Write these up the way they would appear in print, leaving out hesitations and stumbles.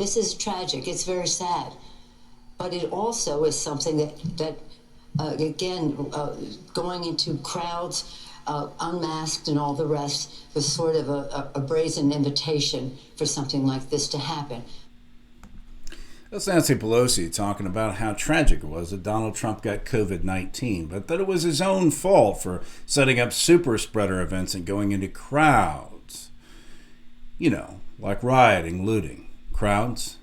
This is tragic. It's very sad. But it also is something that going into crowds, unmasked and all the rest, was sort of a brazen invitation for something like this to happen. That's Nancy Pelosi talking about how tragic it was that Donald Trump got COVID-19, but that it was his own fault for setting up super spreader events and going into crowds. You know, like rioting, looting. Crowds,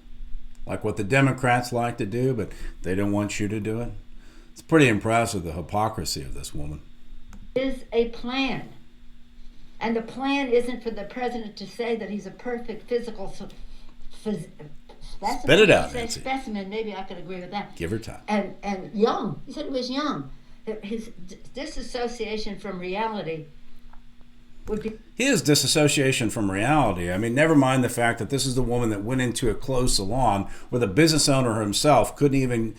like what the Democrats like to do, but they don't want you to do it. It's pretty impressive, the hypocrisy of this woman. Is a plan. And the plan isn't for the president to say that he's a perfect physical specimen. Spit it out, Nancy. Specimen, maybe I could agree with that. Give her time. And young. He said he was young. His disassociation from reality would be... His disassociation from reality. I mean, never mind the fact that this is the woman that went into a closed salon where the business owner himself couldn't even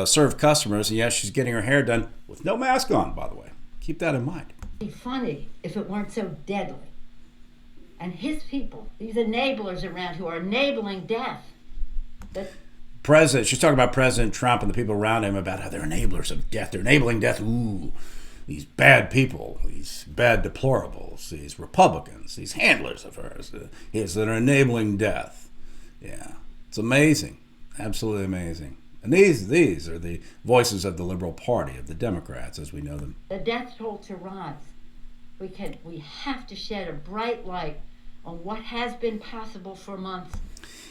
serve customers, and yes, she's getting her hair done with no mask on, by the way. Keep that in mind. It'd be funny if it weren't so deadly. And his people, these enablers around who are enabling death. She's talking about President Trump and the people around him about how they're enablers of death. They're enabling death. Ooh, these bad people, these bad deplorables, these Republicans, these handlers of hers, that are enabling death. Yeah, it's amazing, absolutely amazing. And these are the voices of the liberal party, of the Democrats as we know them. The death toll to rise. We have to shed a bright light on what has been possible for months.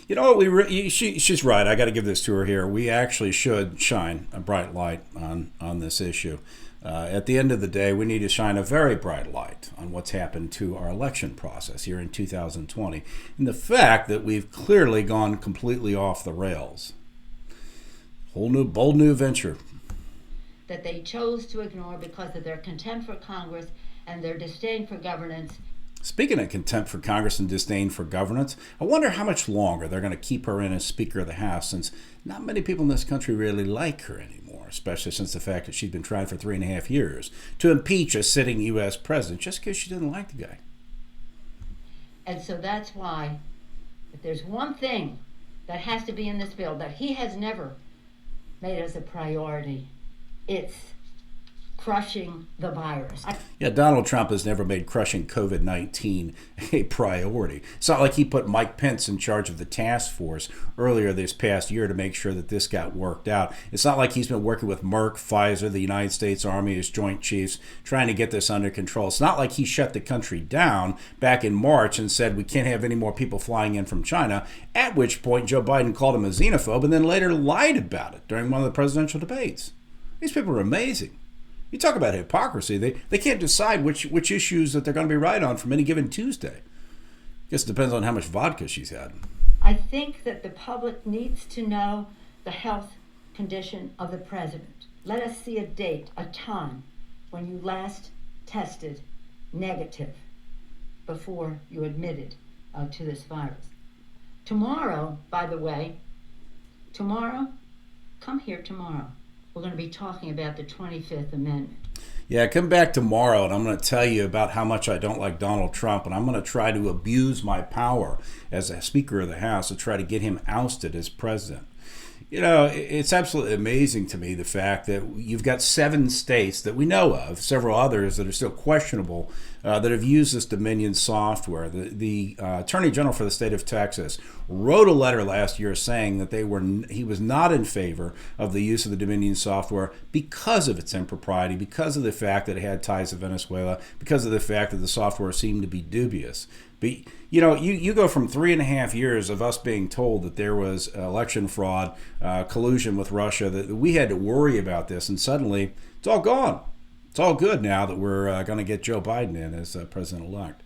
You know what? She's right. I got to give this to her here. We actually should shine a bright light on this issue. At the end of the day, we need to shine a very bright light on what's happened to our election process here in 2020, and the fact that we've clearly gone completely off the rails. Bold new venture that they chose to ignore because of their contempt for Congress and their disdain for governance. Speaking of contempt for Congress and disdain for governance, I wonder how much longer they're going to keep her in as Speaker of the House, since not many people in this country really like her anymore, especially since the fact that she's been tried for 3.5 years to impeach a sitting U.S. president just because she didn't like the guy. And so that's why, if there's one thing that has to be in this bill that he has never made as a priority, it's crushing the virus. Yeah, Donald Trump has never made crushing COVID-19 a priority. It's not like he put Mike Pence in charge of the task force earlier this past year to make sure that this got worked out. It's not like he's been working with Merck, Pfizer, the United States Army as Joint Chiefs, trying to get this under control. It's not like he shut the country down back in March and said we can't have any more people flying in from China, at which point Joe Biden called him a xenophobe and then later lied about it during one of the presidential debates. These people are amazing. You talk about hypocrisy. They can't decide which issues that they're going to be right on from any given Tuesday. I guess it depends on how much vodka she's had. I think that the public needs to know the health condition of the president. Let us see a date, a time, when you last tested negative before you admitted to this virus. Tomorrow, by the way, come here tomorrow. We're going to be talking about the 25th Amendment. Yeah, come back tomorrow and I'm going to tell you about how much I don't like Donald Trump, and I'm going to try to abuse my power as a Speaker of the House to try to get him ousted as president. You know, it's absolutely amazing to me the fact that you've got 7 states that we know of, several others that are still questionable, that have used this Dominion software. The Attorney General for the state of Texas wrote a letter last year saying that he was not in favor of the use of the Dominion software because of its impropriety, because of the fact that it had ties to Venezuela, because of the fact that the software seemed to be dubious. But, you know, you go from 3.5 years of us being told that there was election fraud, collusion with Russia, that we had to worry about this, and suddenly it's all gone. It's all good now that we're going to get Joe Biden in as president-elect.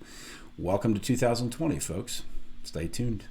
Welcome to 2020, folks. Stay tuned.